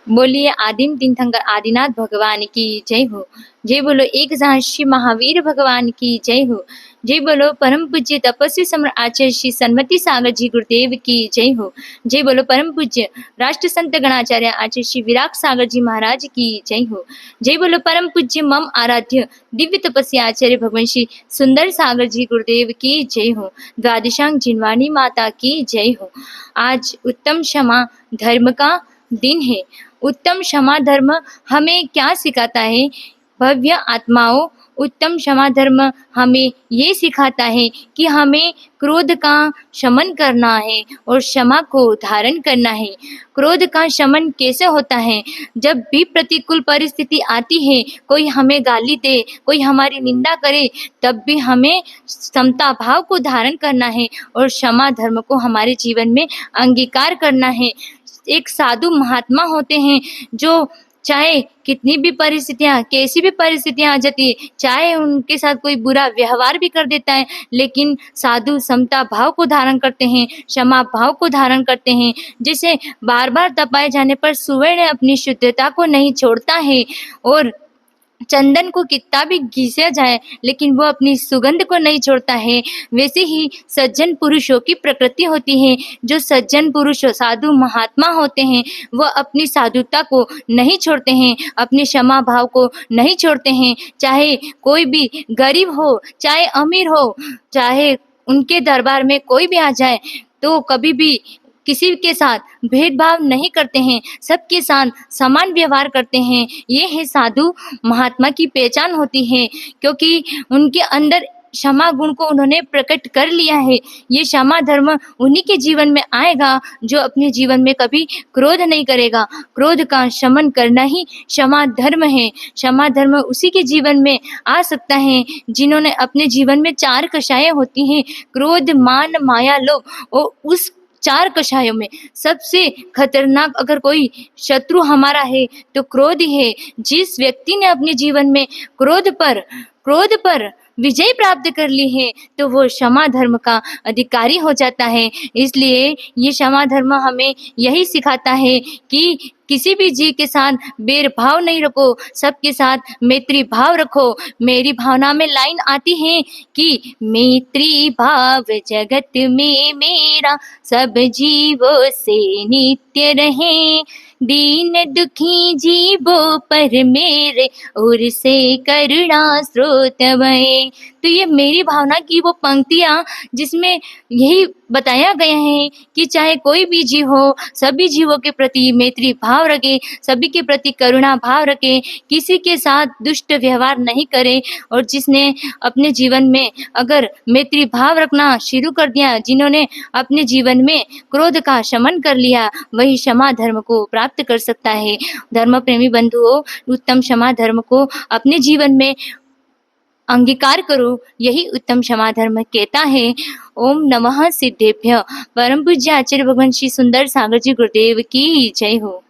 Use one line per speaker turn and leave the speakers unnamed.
बोलिए आदिम तीर्थंकर आदिनाथ भगवान की जय हो। जय बोलो एक श्री महावीर भगवान की जय हो। जय बोलो परम पूज्य तपस्वी सम्राट आचार्य श्री सन्मति सागर जी गुरुदेव की जय हो। जय बोलो परम पूज्य राष्ट्र संत गणाचार्य आचार्य श्री विराट सागर जी महाराज की जय हो। जय बोलो परम पूज्य मम आराध्य दिव्य तपस्वी आचार्य भगवान श्री सुंदर सागर जी गुरुदेव की जय हो। द्वादशांग जिनवाणी माता की जय हो। आज उत्तम क्षमा धर्म का दिन है। उत्तम क्षमा धर्म हमें क्या सिखाता है? भव्य आत्माओं, उत्तम क्षमा धर्म हमें ये सिखाता है कि हमें क्रोध का शमन करना है और क्षमा को धारण करना है। क्रोध का शमन कैसे होता है? जब भी प्रतिकूल परिस्थिति आती है, कोई हमें गाली दे, कोई हमारी निंदा करे, तब भी हमें समता भाव को धारण करना है और क्षमा धर्म को हमारे जीवन में अंगीकार करना है। एक साधु महात्मा होते हैं जो चाहे कितनी भी परिस्थितियां, कैसी भी परिस्थितियां आ जाती है, चाहे उनके साथ कोई बुरा व्यवहार भी कर देता है, लेकिन साधु समता भाव को धारण करते हैं, क्षमा भाव को धारण करते हैं। जैसे बार बार तपाए जाने पर सुवर्ण अपनी शुद्धता को नहीं छोड़ता है और चंदन को कितना भी घिसा जाए लेकिन वो अपनी सुगंध को नहीं छोड़ता है, वैसे ही सज्जन पुरुषों की प्रकृति होती है। जो सज्जन पुरुष साधु महात्मा होते हैं वो अपनी साधुता को नहीं छोड़ते हैं, अपने क्षमा भाव को नहीं छोड़ते हैं। चाहे कोई भी गरीब हो, चाहे अमीर हो, चाहे उनके दरबार में कोई भी आ जाए तो कभी भी किसी के साथ भेदभाव नहीं करते हैं, सबके साथ समान व्यवहार करते हैं। ये है साधु महात्मा की पहचान होती है, क्योंकि उनके अंदर क्षमा गुण को उन्होंने प्रकट कर लिया है। ये क्षमा धर्म उन्हीं के जीवन में आएगा जो अपने जीवन में कभी क्रोध नहीं करेगा। क्रोध का शमन करना ही क्षमा धर्म है। क्षमा धर्म उसी के जीवन में आ सकता है जिन्होंने अपने जीवन में 4 कषायें होती हैं, क्रोध, मान, माया, लोभ। और उस 4 कषायों में सबसे खतरनाक अगर कोई शत्रु हमारा है तो क्रोध ही है। जिस व्यक्ति ने अपने जीवन में क्रोध पर विजय प्राप्त कर ली है तो वो क्षमा धर्म का अधिकारी हो जाता है। इसलिए ये क्षमा धर्म हमें यही सिखाता है कि किसी भी जीव के साथ भेदभाव नहीं रखो, सबके साथ मैत्री भाव रखो। मेरी भावना में लाइन आती है कि मैत्री भाव जगत में मेरा सब जीवों से नित्य रहे, दीन दुखी जीवों पर मेरे और से करुणा स्रोत बहे। तो ये मेरी भावना की वो पंक्तियाँ जिसमें यही बताया गया है कि चाहे कोई भी जीव हो, सभी जीवों के प्रति मैत्री भाव रखे, सभी के प्रति करुणा भाव रखे, किसी के साथ दुष्ट व्यवहार नहीं करे। और जिसने अपने जीवन में अगर मैत्री भाव रखना शुरू कर दिया, जिन्होंने अपने जीवन में क्रोध का शमन कर लिया, वही क्षमा धर्म को प्राप्त कर सकता है। धर्म प्रेमी बंधुओं, उत्तम क्षमा धर्म को अपने जीवन में अंगीकार करो, यही उत्तम क्षमा धर्म कहता है। ओम नमः सिद्धेभ्य। परम पूज्य आचार्य भगवान श्री सुंदर सागर जी गुरुदेव की जय हो।